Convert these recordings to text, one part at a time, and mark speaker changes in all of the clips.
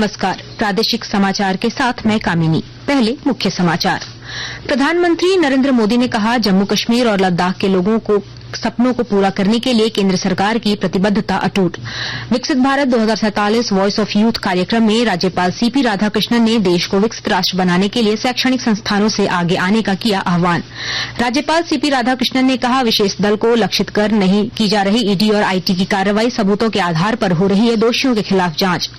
Speaker 1: नमस्कार, प्रादेशिक समाचार के साथ मैं कामिनी। पहले मुख्य समाचार। प्रधानमंत्री नरेंद्र मोदी ने कहा, जम्मू कश्मीर और लद्दाख के लोगों को सपनों को पूरा करने के लिए केंद्र सरकार की प्रतिबद्धता अटूट। विकसित भारत 2047 वॉइस ऑफ यूथ कार्यक्रम में राज्यपाल सीपी राधाकृष्णन ने देश को विकसित राष्ट्र बनाने के लिए शैक्षणिक संस्थानों से आगे आने का किया आह्वान। राज्यपाल सीपी राधाकृष्णन ने कहा, विशेष दल को लक्षित कर नहीं की जा रही ईडी और आईटी की कार्रवाई सबूतों के आधार पर हो रही है, दोषियों के खिलाफ जांच।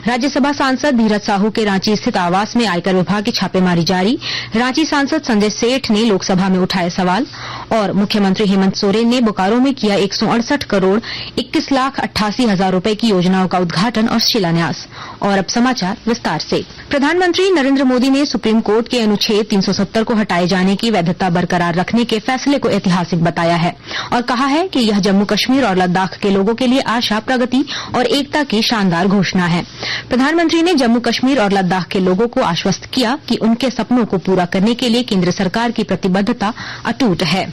Speaker 1: राज्यसभा सांसद धीरज साहू के रांची स्थित आवास में आयकर विभाग की छापेमारी जारी। रांची सांसद संजय सेठ ने लोकसभा में उठाए सवाल। और मुख्यमंत्री हेमंत सोरेन ने बोकारो में किया 168 करोड़ 21,88,000 रुपए की योजनाओं का उद्घाटन और शिलान्यास। और अब समाचार विस्तार से। प्रधानमंत्री नरेंद्र मोदी ने सुप्रीम कोर्ट के अनुच्छेद 370 को हटाए जाने की वैधता बरकरार रखने के फैसले को ऐतिहासिक बताया है और कहा है कि यह जम्मू कश्मीर और लद्दाख के लोगों के लिए आशा, प्रगति और एकता की शानदार घोषणा है। प्रधानमंत्री ने जम्मू कश्मीर और लद्दाख के लोगों को आश्वस्त किया कि उनके सपनों को पूरा करने के लिए केंद्र सरकार की प्रतिबद्धता अटूट है।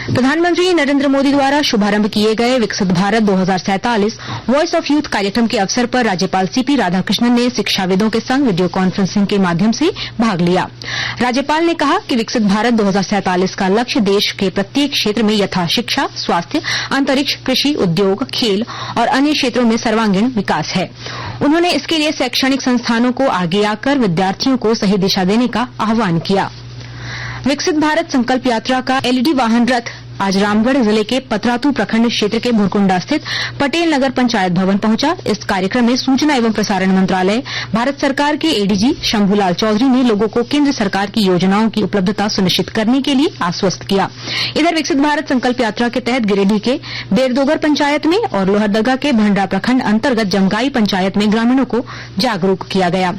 Speaker 1: प्रधानमंत्री नरेंद्र मोदी द्वारा शुभारंभ किए गए विकसित भारत 2047 वॉइस ऑफ यूथ कार्यक्रम के अवसर पर राज्यपाल सीपी राधाकृष्णन ने शिक्षाविदों के संग वीडियो कॉन्फ्रेंसिंग के माध्यम से भाग लिया। राज्यपाल ने कहा कि विकसित भारत 2047 का लक्ष्य देश के प्रत्येक क्षेत्र में यथा शिक्षा, स्वास्थ्य, अंतरिक्ष, कृषि, उद्योग, खेल और अन्य क्षेत्रों में सर्वांगीण विकास है। उन्होंने इसके लिए शैक्षणिक संस्थानों को आगे आकर विद्यार्थियों को सही दिशा देने का आह्वान किया। विकसित भारत संकल्प यात्रा का एलईडी वाहन रथ आज रामगढ़ जिले के पतरातू प्रखंड क्षेत्र के भुरकुंडा स्थित पटेल नगर पंचायत भवन पहुंचा। इस कार्यक्रम में सूचना एवं प्रसारण मंत्रालय, भारत सरकार के एडीजी शंभूलाल चौधरी ने लोगों को केंद्र सरकार की योजनाओं की उपलब्धता सुनिश्चित करने के लिए आश्वस्त किया। इधर विकसित भारत संकल्प यात्रा के तहत गिरिडीह के बेरदोगर पंचायत में और लोहरदगा के भंडरा प्रखंड अंतर्गत जमगाई पंचायत में ग्रामीणों को जागरूक किया गया।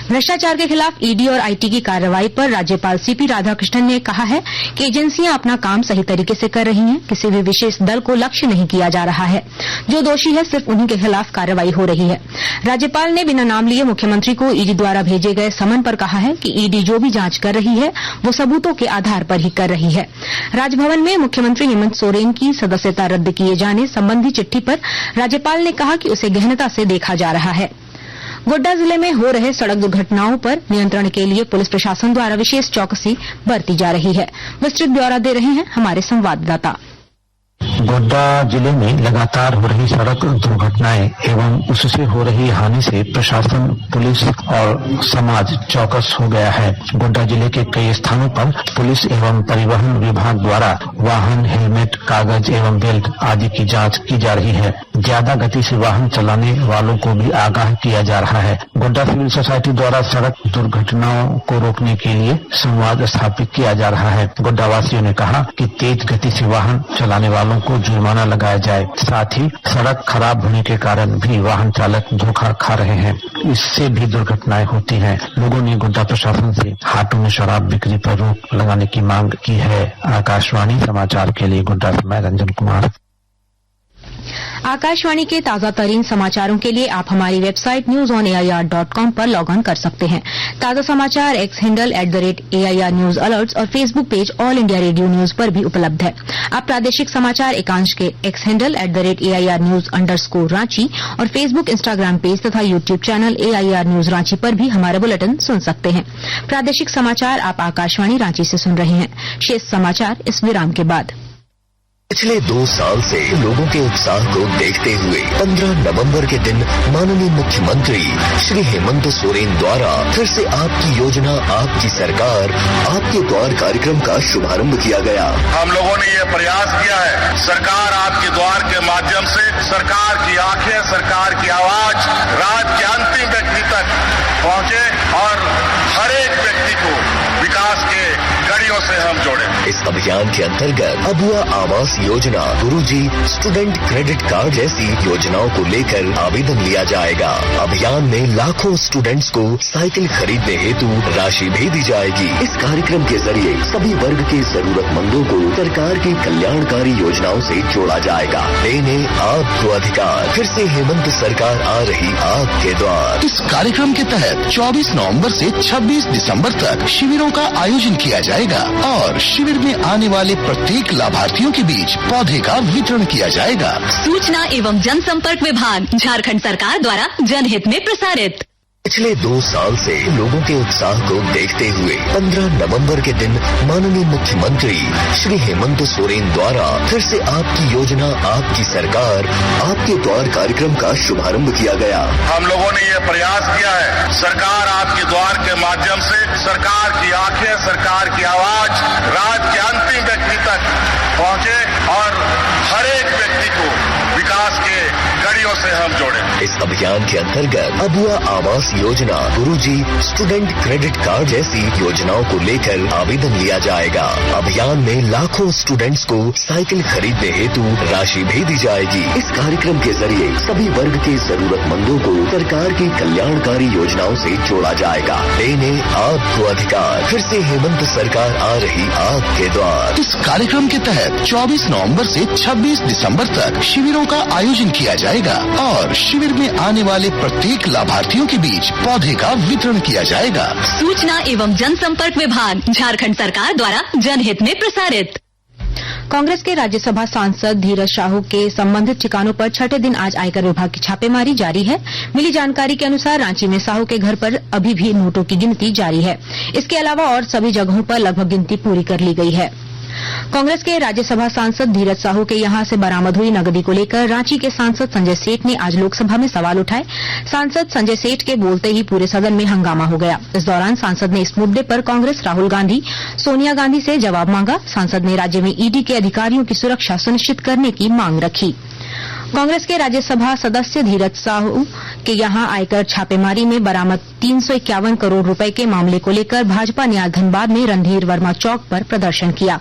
Speaker 1: भ्रष्टाचार के खिलाफ ईडी और आईटी की कार्रवाई पर राज्यपाल सीपी राधाकृष्णन ने कहा है कि एजेंसियां अपना काम सही तरीके से कर रही हैं। किसी भी विशेष दल को लक्ष्य नहीं किया जा रहा है। जो दोषी है सिर्फ उन्हीं के खिलाफ कार्रवाई हो रही है। राज्यपाल ने बिना नाम लिए मुख्यमंत्री को ईडी द्वारा भेजे गए समन पर कहा है कि ईडी जो भी जांच कर रही है वो सबूतों के आधार पर ही कर रही है। राजभवन में मुख्यमंत्री हेमंत सोरेन की सदस्यता रद्द किए जाने संबंधी चिट्ठी पर राज्यपाल ने कहा कि उसे गहनता से देखा जा रहा है। गोड्डा जिले में हो रहे सड़क दुर्घटनाओं पर नियंत्रण के लिए पुलिस प्रशासन द्वारा विशेष चौकसी बरती जा रही है। विस्तृत ब्यौरा दे रहे हैं हमारे संवाददाता।
Speaker 2: गोड्डा जिले में लगातार हो रही सड़क दुर्घटनाएं एवं उससे हो रही हानि से प्रशासन, पुलिस और समाज चौकस हो गया है। गोड्डा जिले के कई स्थानों पर पुलिस एवं परिवहन विभाग द्वारा वाहन, हेलमेट, कागज एवं बेल्ट आदि की जांच की जा रही है। ज्यादा गति से वाहन चलाने वालों को भी आगाह किया जा रहा है। गोड्डा सिविल सोसाइटी द्वारा सड़क दुर्घटनाओं को रोकने के लिए संवाद स्थापित किया जा रहा है। गोड्डा वासियों ने कहा कि तेज गति से वाहन चलाने वालों को जुर्माना लगाया जाए। साथ ही सड़क खराब होने के कारण भी वाहन चालक धोखा खा रहे हैं, इससे भी दुर्घटनाएं होती हैं। लोगों ने गोड्डा प्रशासन से हाटों में शराब बिक्री पर रोक लगाने की मांग की है। आकाशवाणी समाचार के लिए गोड्डा से मैं रंजन कुमार।
Speaker 1: आकाशवाणी के ताजा तरीन समाचारों के लिए आप हमारी वेबसाइट newsonair.com पर लॉग ऑन कर सकते हैं। ताजा समाचार X handle @AIR news alerts और Facebook page All India Radio news पर भी उपलब्ध है। आप प्रादेशिक समाचार एकांश के X handle @AIR news _Ranchi और फेसबुक, इंस्टाग्राम पेज तथा YouTube channel AIR news Ranchi पर भी हमारे बुलेटिन सुन सकते हैं। प्रादेशिक समाचार आप आकाशवाणी रांची से सुन रहे हैं। शेष समाचार इस विराम के बाद।
Speaker 3: पिछले 2 साल से लोगों के उत्साह को देखते हुए 15 नवंबर के दिन माननीय मुख्यमंत्री श्री हेमंत सोरेन द्वारा फिर से आपकी योजना, आपकी सरकार, आपके द्वार कार्यक्रम का शुभारंभ किया गया।
Speaker 4: हम लोगों ने ये प्रयास किया है, सरकार आपके द्वार के माध्यम से सरकार की आंखें, सरकार की आवाज राज्य के अंतिम व्यक्ति तक पहुंचे और हर एक व्यक्ति को विकास के कड़ियों से हम जोड़े।
Speaker 3: इस अभियान के अंतर्गत अबुआ आवास योजना, गुरुजी स्टूडेंट क्रेडिट कार्ड जैसी योजनाओं को लेकर आवेदन लिया जाएगा। अभियान में लाखों स्टूडेंट्स को साइकिल खरीदने हेतु राशि भेजी जाएगी। इस कार्यक्रम के जरिए सभी वर्ग के जरूरतमंदों को सरकार की कल्याणकारी योजनाओं से जोड़ा जाएगा। देने आपको अधिकार, फिर से हेमंत सरकार आ रही आपके द्वार।
Speaker 5: इस कार्यक्रम के तहत 24 नवंबर से 26 दिसंबर तक शिविरों का आयोजन किया जाएगा और शिविर शिविर में आने वाले प्रत्येक लाभार्थियों के बीच पौधे का वितरण किया जाएगा।
Speaker 6: सूचना एवं जनसंपर्क विभाग, झारखंड सरकार द्वारा जनहित में प्रसारित।
Speaker 3: पिछले 2 साल से लोगों के उत्साह को देखते हुए 15 नवंबर के दिन माननीय मुख्यमंत्री श्री हेमंत सोरेन द्वारा फिर से आपकी योजना, आपकी सरकार, आपके द्वार कार्यक्रम का शुभारंभ किया गया।
Speaker 4: हम लोगों ने ये प्रयास किया है, सरकार आपके द्वार के माध्यम से सरकार की आंखें, सरकार की आवाज राज्य के अंतिम व्यक्ति तक पहुंचे और हर एक व्यक्ति को विकास के कड़ियों से हम जोड़े।
Speaker 3: इस अभियान के अंतर्गत अबुआ आवास योजना, गुरुजी स्टूडेंट क्रेडिट कार्ड जैसी योजनाओं को लेकर आवेदन लिया जाएगा। अभियान में लाखों स्टूडेंट्स को साइकिल खरीदने हेतु राशि भी दी जाएगी। इस कार्यक्रम के जरिए सभी वर्ग के जरूरतमंदों को सरकार की कल्याणकारी योजनाओं से जोड़ा जाएगा। देने आपको अधिकार, फिर से हेमंत सरकार आ रही आपके द्वार।
Speaker 5: इस कार्यक्रम के तहत 24 नवंबर से 26 दिसंबर तक शिविरों का आयोजन किया जाएगा और शिविर में आने वाले प्रत्येक लाभार्थियों के बीच पौधे का वितरण किया जाएगा।
Speaker 6: सूचना एवं जनसंपर्क विभाग, झारखंड सरकार द्वारा जनहित में प्रसारित।
Speaker 1: कांग्रेस के राज्यसभा सांसद धीरज साहू के संबंधित ठिकानों पर छठे दिन आज आयकर विभाग की छापेमारी जारी है। मिली जानकारी के अनुसार रांची में साहू के घर पर अभी भी नोटों की गिनती जारी है। इसके अलावा और सभी जगहों पर लगभग गिनती पूरी कर ली गई है। कांग्रेस के राज्यसभा सांसद धीरज साहू के यहां से बरामद हुई नकदी को लेकर रांची के सांसद संजय सेठ ने आज लोकसभा में सवाल उठाए। सांसद संजय सेठ के बोलते ही पूरे सदन में हंगामा हो गया। इस दौरान सांसद ने इस मुद्दे पर कांग्रेस, राहुल गांधी, सोनिया गांधी से जवाब मांगा। सांसद ने राज्य में ईडी के अधिकारियों की सुरक्षा सुनिश्चित करने की मांग रखी। कांग्रेस के राज्यसभा सदस्य धीरज साहू के यहां आयकर छापेमारी में बरामद 351 करोड़ रुपए के मामले को लेकर भाजपा ने आज धनबाद में रणधीर वर्मा चौक पर प्रदर्शन किया।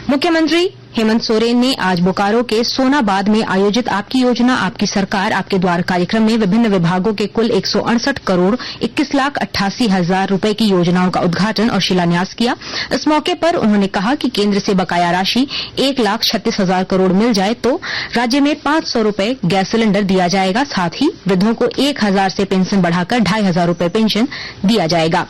Speaker 1: मुख्यमंत्री हेमंत सोरेन ने आज बोकारो के सोनाबाद में आयोजित आपकी योजना, आपकी सरकार, आपके द्वार कार्यक्रम में विभिन्न विभागों के कुल 168 करोड़ 21,88,000 रुपए की योजनाओं का उद्घाटन और शिलान्यास किया। इस मौके पर उन्होंने कहा कि केंद्र से बकाया राशि 1,36,000 करोड़ मिल जाए तो राज्य में 500 रुपए गैस सिलेंडर दिया जाएगा। साथ ही वृद्धों को 1,000 से पेंशन बढ़ाकर 2,500 रुपए पेंशन दिया जाएगा।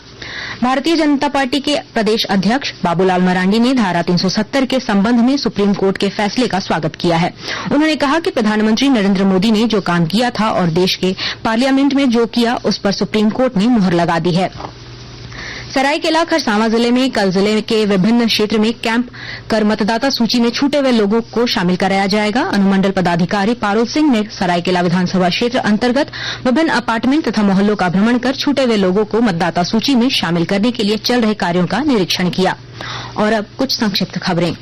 Speaker 1: भारतीय जनता पार्टी के प्रदेश अध्यक्ष बाबूलाल मरांडी ने धारा 370 के संबंध में सुप्रीम कोर्ट के फैसले का स्वागत किया है। उन्होंने कहा कि प्रधानमंत्री नरेंद्र मोदी ने जो काम किया था और देश के पार्लियामेंट में जो किया उस पर सुप्रीम कोर्ट ने मुहर लगा दी है। सरायकेला खरसावां जिले में कल जिले के विभिन्न क्षेत्र में कैंप कर मतदाता सूची में छूटे हुए लोगों को शामिल कराया जाएगा। अनुमंडल पदाधिकारी पारुल सिंह ने सरायकेला विधानसभा क्षेत्र अंतर्गत विभिन्न अपार्टमेंट तथा मोहल्लों का भ्रमण कर छूटे हुए लोगों को मतदाता सूची में शामिल करने के लिए चल रहे कार्यों का निरीक्षण किया। और अब कुछ संक्षिप्त खबरें।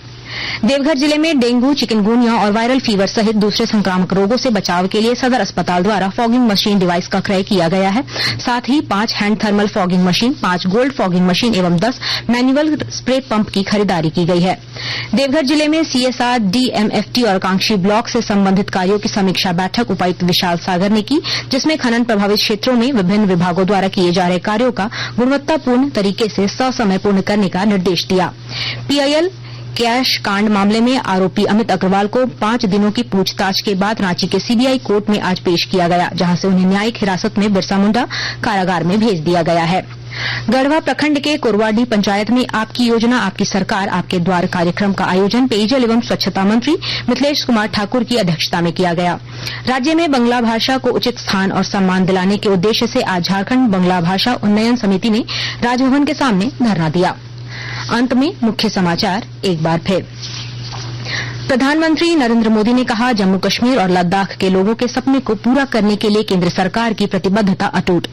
Speaker 1: देवघर जिले में डेंगू, चिकनगुनिया और वायरल फीवर सहित दूसरे संक्रामक रोगों से बचाव के लिए सदर अस्पताल द्वारा फॉगिंग मशीन डिवाइस का क्रय किया गया है। साथ ही 5 hand thermal fogging machine, 5 gold fogging machine एवं 10 मैनुअल स्प्रे पंप की खरीदारी की गई है। देवघर जिले में सीएसआर, डीएमएफटी और आकांक्षी ब्लॉक से संबंधित कार्यों की समीक्षा बैठक उपायुक्त विशाल सागर ने की, जिसमें खनन प्रभावित क्षेत्रों में विभिन्न विभागों द्वारा किए जा रहे कार्यों का गुणवत्तापूर्ण तरीके से ससमय पूर्ण करने का निर्देश दिया। पीआईएल कैश कांड मामले में आरोपी अमित अग्रवाल को 5 दिनों की पूछताछ के बाद रांची के सीबीआई कोर्ट में आज पेश किया गया, जहां से उन्हें न्यायिक हिरासत में बिरसा मुंडा कारागार में भेज दिया गया है। गढ़वा प्रखंड के कुरवाडी पंचायत में आपकी योजना, आपकी सरकार, आपके द्वार कार्यक्रम का आयोजन पेयजल एवं स्वच्छता मंत्री मिथिलेश कुमार ठाकुर की अध्यक्षता में किया गया। राज्य में बंगला भाषा को उचित स्थान और सम्मान दिलाने के उद्देश्य से आज झारखंड बंगला भाषा उन्नयन समिति ने राजभवन के सामने धरना दिया। अंत में मुख्य समाचार एक बार फिर। प्रधानमंत्री नरेंद्र मोदी ने कहा, जम्मू कश्मीर और लद्दाख के लोगों के सपने को पूरा करने के लिए केंद्र सरकार की प्रतिबद्धता अटूट।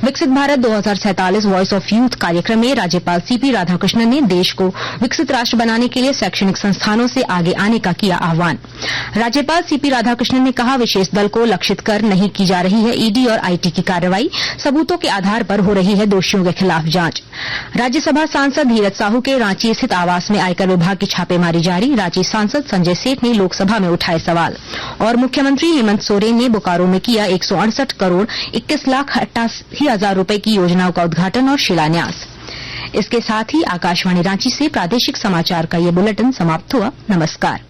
Speaker 1: विकसित भारत 2047 वॉइस ऑफ यूथ कार्यक्रम में राज्यपाल सीपी राधाकृष्णन ने देश को विकसित राष्ट्र बनाने के लिए शैक्षणिक संस्थानों से आगे आने का किया आह्वान। राज्यपाल सीपी राधाकृष्णन ने कहा, विशेष दल को लक्षित कर नहीं की जा रही है ईडी और आईटी की कार्रवाई, सबूतों के आधार पर हो रही है दोषियों के खिलाफ जांच। राज्यसभा सांसद धीरज साहू के रांची स्थित आवास में आयकर विभाग की छापेमारी जारी, रांची सांसद संजय सेठ ने लोकसभा में उठाए सवाल। और मुख्यमंत्री हेमंत सोरेन ने बोकारो में किया 168 करोड़ 21,88,000 रुपए की योजनाओं का उद्घाटन और शिलान्यास। इसके साथ ही आकाशवाणी रांची से प्रादेशिक समाचार का ये बुलेटिन समाप्त हुआ। नमस्कार।